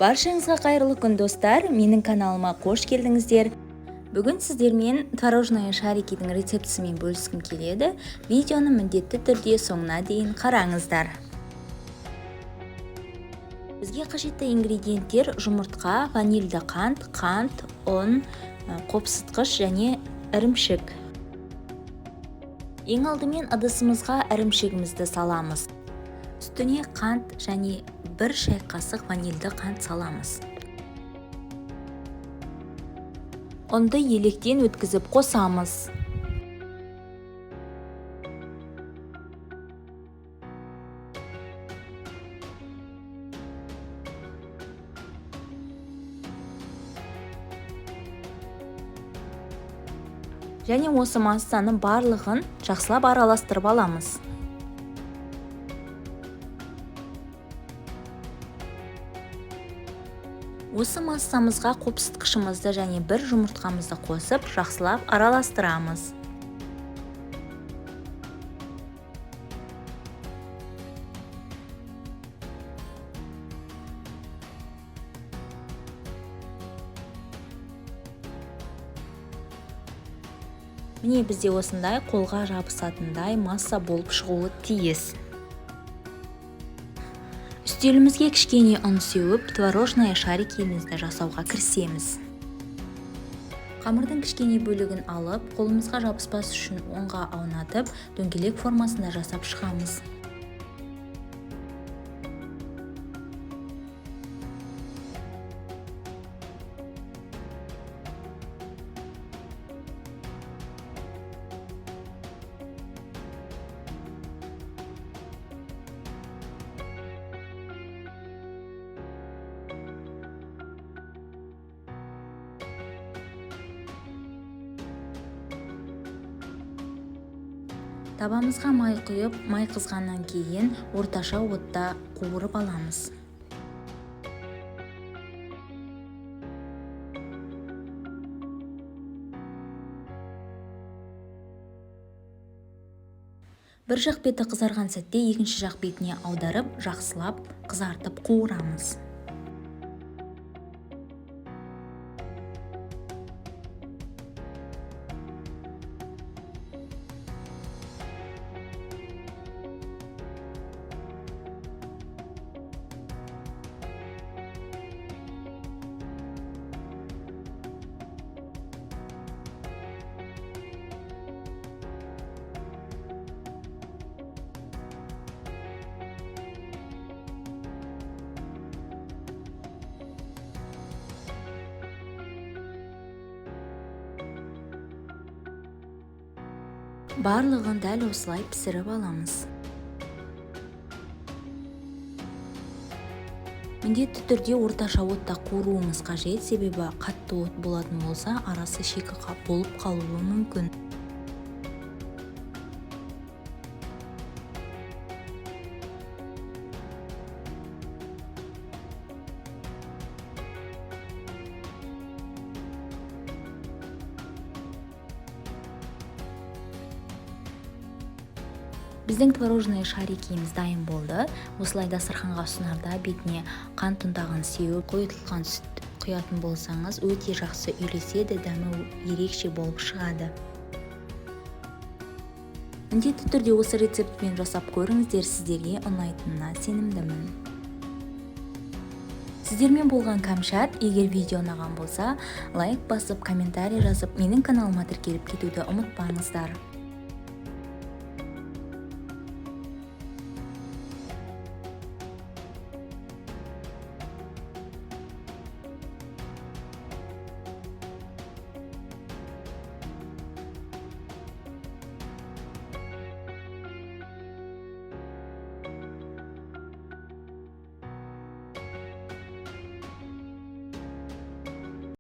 Баршаңызға қайырлы күн достар, менің каналыма қош келдіңіздер. Бүгін сіздермен творожная шарикидің рецептісімен бөліскім келеді. Видеоны міндетті түрде соңына дейін қараңыздар. Бізге қажетті ингредиенттер жұмыртқа, ванильді қант, ұн, қопсытқыш және ірімшік. Ең алдымен ыдысымызға ірімшігімізді саламыз. Үстіне қант және 1 шай қасық ванильді қант саламыз. Ұнды електен өткізіп қосамыз. Және осы массаның барлығын жақсылап араластырып аламыз. Осы массамызға қопсытқышымызды және 1 жұмыртқамызды қосып, жақсылап араластырамыз. Міне бізде осындай қолға жабысатындай масса болып шығуы тиіс. Үстелімізге кішкене ұн сеуіп, творожная шарикімізді жасауға кірісеміз. Қамырдың кішкене бөлігін алып, қолымызға жабыспас үшін оңға аунатып, дөңгелек формасында жасап шығамыз. Табамызға май құйып, май қызғаннан кейін орташа отта қуырып аламыз. Бір жақ беті қызарған сәтте екінші жақ бетіне аударып, жақсылап қызартып қуырамыз. Барлығын дәл осылай пісіріп аламыз. Міндетті түрде орташа отта қуыруымыз қажет, себебі қатты от болатын болса, арасы шикі болып қалуы мүмкін. Біздің творожный шарикіміз дайын болды. Осылай дастарханға ұсынарда бетіне қант ұнтағын сеуіп, қойытылған сүт құятын болсаңыз, өте жақсы үйлеседі, дәмі ерекше болып шығады. Міндетті түрде осы рецептпен жасап көріңіздер, сіздерге ұнайтынына сенімдімін. Сіздермен болған Кәмшат. Егер видео ұнаған болса, лайк басып, комментарий жазып, менің каналыма тіркеліп кетуді ұмытпаңыздар.